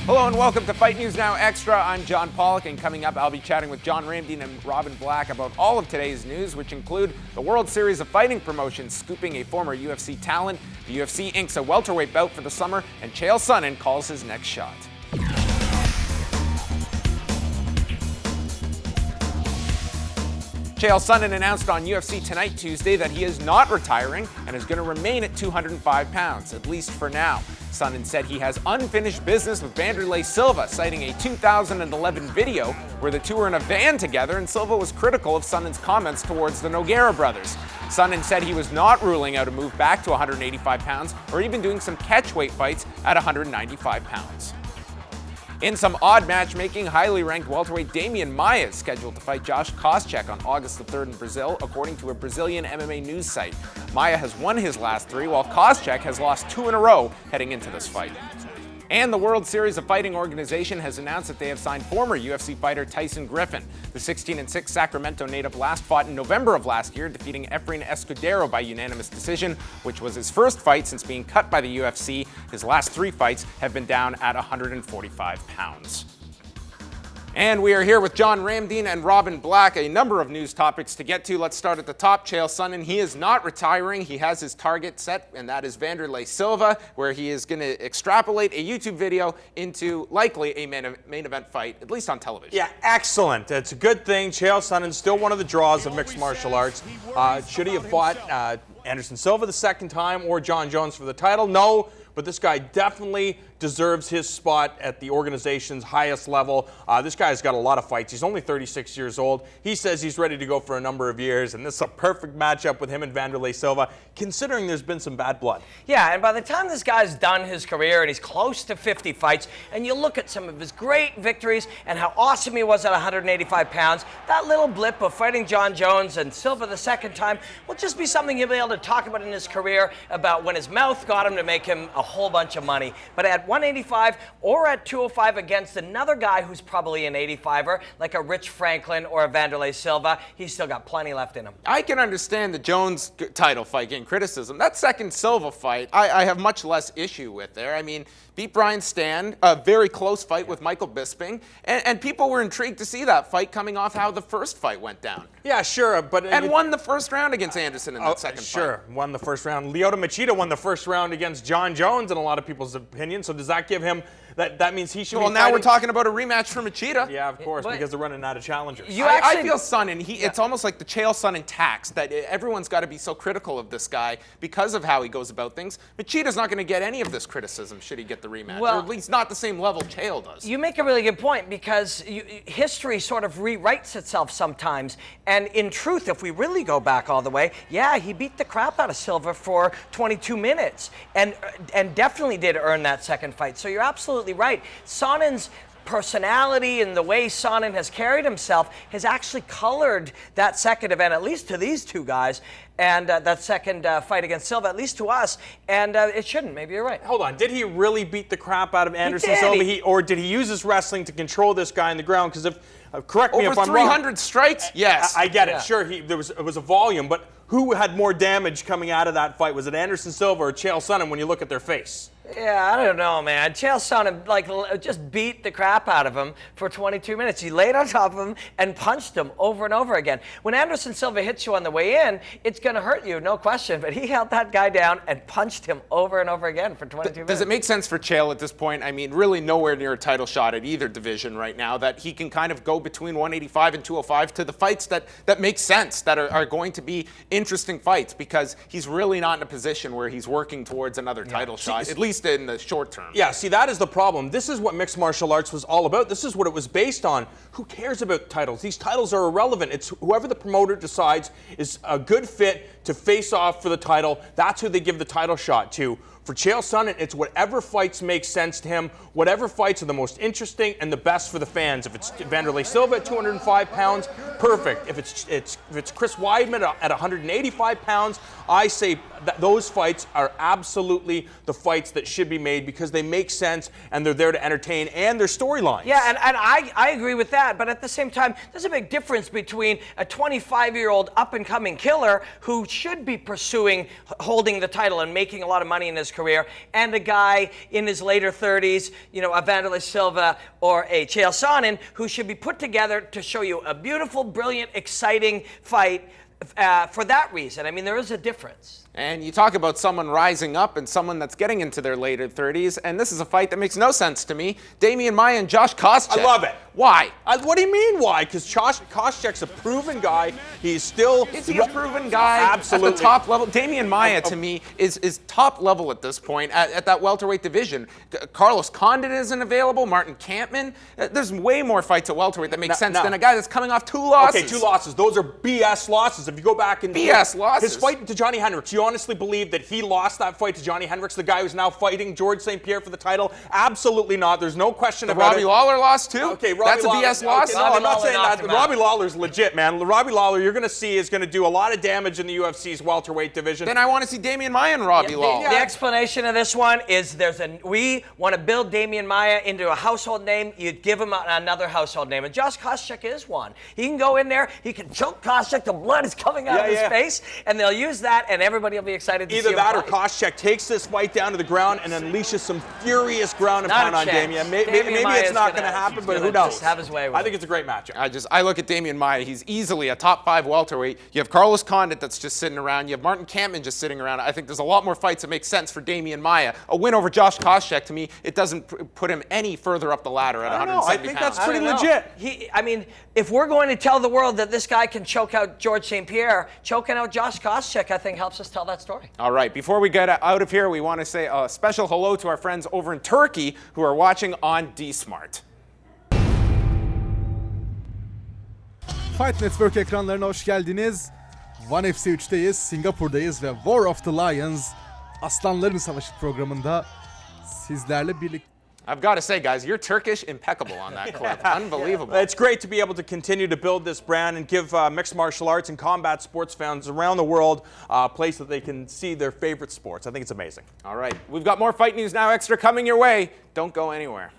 Hello and welcome to Fight News Now Extra. I'm John Pollock, and coming up I'll be chatting with John Ramdeen and Robin Black about all of today's news, which include the World Series of Fighting promotions scooping a former UFC talent, the UFC inks a welterweight bout for the summer, and Chael Sonnen calls his next shot. Chael Sonnen announced on UFC Tonight Tuesday that he is not retiring and is going to remain at 205 pounds, at least for now. Sonnen said he has unfinished business with Silva, citing a 2011 video where the two were in a van together and Silva was critical of Sonnen's comments towards the Nogueira brothers. Sonnen said he was not ruling out a move back to 185 pounds or even doing some catchweight fights at 195 pounds. In some odd matchmaking, highly ranked welterweight Maia is scheduled to fight Josh Koscheck on August the 3rd in Brazil, according to a Brazilian MMA news site. Maia has won his last three, while Koscheck has lost two in a row heading into this fight. And the World Series of Fighting organization has announced that they have signed former UFC fighter Tyson Griffin. The 16-6 Sacramento native last fought in November of last year, defeating Efrain Escudero by unanimous decision, which was his first fight since being cut by the UFC. His last three fights have been down at 145 pounds. And we are here with John Ramdeen and Robin Black. A number of news topics to get to. Let's start at the top. Chael Sonnen, he is not retiring. He has his target set, and that is Silva, where he is going to extrapolate a YouTube video into likely a main event fight, at least on television. Yeah, excellent. It's a good thing. Chael Sonnen still one of the draws of mixed martial arts. Should he have fought Anderson Silva the second time or John Jones for the title? No. But this guy definitely deserves his spot at the organization's highest level. This guy's got a lot of fights. He's only 36 years old. He says he's ready to go for a number of years, and this is a perfect matchup with him and Silva, considering there's been some bad blood. Yeah, and by the time this guy's done his career and he's close to 50 fights, and you look at some of his great victories and how awesome he was at 185 pounds, that little blip of fighting John Jones and Silva the second time will just be something he'll be able to talk about in his career, about when his mouth got him to make him a whole bunch of money. But at 185 or at 205 against another guy who's probably an 85er, like a Rich Franklin or a Silva, he's still got plenty left in him. I can understand the Jones title fight getting criticism. That second Silva fight, I have much less issue with there. I mean, beat Brian Stand, a very close fight with Michael Bisping, and people were intrigued to see that fight coming off how the first fight went down. Yeah, sure, but... And won the first round against Anderson in that second fight. Sure, won the first round. Lyoto Machida won the first round against John Jones in a lot of people's opinion, so does that give him... That means he should be Well, now we're talking about a rematch for Machida. Yeah, of course, because they're running out of challengers. I feel Sonnen, it's almost like the Chael Sonnen tax, that everyone's got to be so critical of this guy because of how he goes about things. Machida's not going to get any of this criticism should he get the rematch, or at least not the same level Chael does. You make a really good point, because history sort of rewrites itself sometimes. And in truth, if we really go back all the way, yeah, he beat the crap out of Silva for 22 minutes and definitely did earn that second fight. So you're absolutely right. Sonnen's personality and the way Sonnen has carried himself has actually colored that second event, at least to these two guys, and that second fight against Silva, at least to us, and it shouldn't. Maybe you're right. Hold on. Did he really beat the crap out of Anderson Silva, or did he use his wrestling to control this guy in the ground? Because if correct me if I'm wrong. Over 300 strikes? Yes. I get it. Sure, it was a volume, but who had more damage coming out of that fight? Was it Anderson Silva or Chael Sonnen when you look at their face? Yeah, I don't know, man. Chael Sonnen just beat the crap out of him for 22 minutes. He laid on top of him and punched him over and over again. When Anderson Silva hits you on the way in, it's going to hurt you, no question. But he held that guy down and punched him over and over again for 22 minutes. Does it make sense for Chael at this point? I mean, really nowhere near a title shot at either division right now, that he can kind of go between 185 and 205 to the fights that make sense, that are going to be interesting fights, because he's really not in a position where he's working towards another title shot, at least in the short term. Yeah, see, that is the problem. This is what mixed martial arts was all about. This is what it was based on. Who cares about titles? These titles are irrelevant. It's whoever the promoter decides is a good fit to face off for the title. That's who they give the title shot to. For Chael Sonnen, it's whatever fights make sense to him, whatever fights are the most interesting and the best for the fans. If it's Silva at 205 pounds, perfect. If it's Chris Weidman at 185 pounds, I say that those fights are absolutely the fights that should be made, because they make sense and they're there to entertain, and they're storylines. Yeah, and I agree with that, but at the same time, there's a big difference between a 25-year-old up-and-coming killer who should be pursuing holding the title and making a lot of money in his career, and a guy in his later 30s, you know, a Vanderlei Silva or a Chael Sonnen, who should be put together to show you a beautiful, brilliant, exciting fight for that reason. I mean, there is a difference. And you talk about someone rising up and someone that's getting into their later 30s, and this is a fight that makes no sense to me. Damian Maia and Josh Koscheck. I love it. Why? What do you mean why? Because Koscheck's a proven guy. He's still... Is he a proven guy? Absolutely. At the top level? Damian Maia, to me, is top level at this point at that welterweight division. Carlos Condit isn't available. Martin Kampmann. There's way more fights at welterweight that make sense than a guy that's coming off 2 losses. Okay, 2 losses. Those are BS losses. If you go back and... BS losses? His fight to Johnny Hendricks, you honestly believe that he lost that fight to Johnny Hendricks, the guy who's now fighting George St. Pierre for the title? Absolutely not. There's no question about Robbie it. Lawler lost too? Okay, that's a BS loss? Okay, no, I'm not saying that. Robbie Lawler's legit, man. Robbie Lawler, you're going to see, is going to do a lot of damage in the UFC's welterweight division. Then I want to see Damian Maia and Robbie Lawler. The explanation of this one is we want to build Damian Maia into a household name. You give him another household name. And Josh Koscheck is one. He can go in there, he can choke Koscheck, the blood is coming out of his face, and they'll use that, and everybody will be excited to see him Either that fight. or Koscheck takes this fight down to the ground and unleashes some furious ground and pound on Damian. Maybe it's not going to happen, but who knows? Have his way with I think it's a great matchup. I look at Damian Maia. He's easily a top 5 welterweight. You have Carlos Condit that's just sitting around. You have Martin Kampmann just sitting around. I think there's a lot more fights that make sense for Damian Maia. A win over Josh Koscheck, to me, it doesn't put him any further up the ladder at 170 I think pounds. that's pretty legit. I mean, if we're going to tell the world that this guy can choke out George St. Pierre, choking out Josh Koscheck, I think, helps us tell that story. All right, before we get out of here, we want to say a special hello to our friends over in Turkey who are watching on D-Smart. Fight Network ekranlarına hoş geldiniz. One FC 3'teyiz, Singapur'dayız ve War of the Lions, Aslanların Savaşı programında sizlerle birlikte. I've got to say, guys, you're Turkish impeccable on that clip. Unbelievable. It's great to be able to continue to build this brand and give mixed martial arts and combat sports fans around the world a place that they can see their favorite sports. I think it's amazing. All right, we've got more fight news now extra coming your way. Don't go anywhere.